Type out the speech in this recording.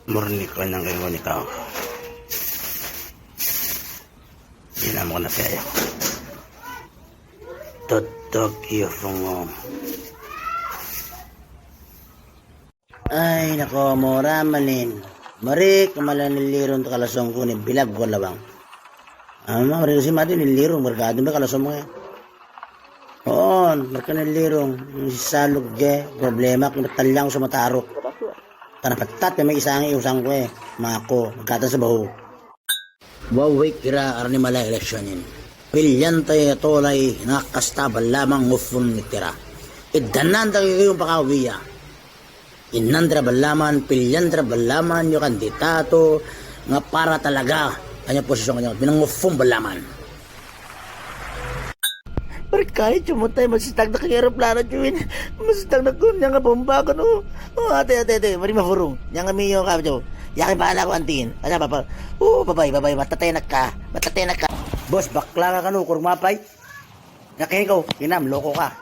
Murni ko ng kayo ni Kao. Ginam ko na kayo. Tutok iyo fungo. Ay, nako, mora malin. Mari, kamalan niliron to kalasong ko ni bilag ko lawang. Mari kasi mati nilirong, markado ba kalasong mo eh. Oo, marka nilirong. Salog ge, problema, kung natalyang sa matarok. Tanapatat, may isang iusang ko eh. Mako, magkatan sa baho. Wawik kira arni mala eleksyonin. Pilyantay atolay nakastabal lamang ngufun ni tira. Idanan tayo yung pakawiya. Inandra balaman, pilyandra balaman yung kandidato nga para talaga kanya posisyon kanya. Binangufun balaman. Pero kahit sumutay, masitag na kanya aeroplano, Juwin. Masitag na kun, nga bomba ka, no? Oh, ate, mari mafurong. Yang miyo ka, Jo. Yakin paala ko antiin. Kaya papa, babay, matatenak ka. Boss, bakla ka no, kurmapay. Nakihigaw, inam, loko ka.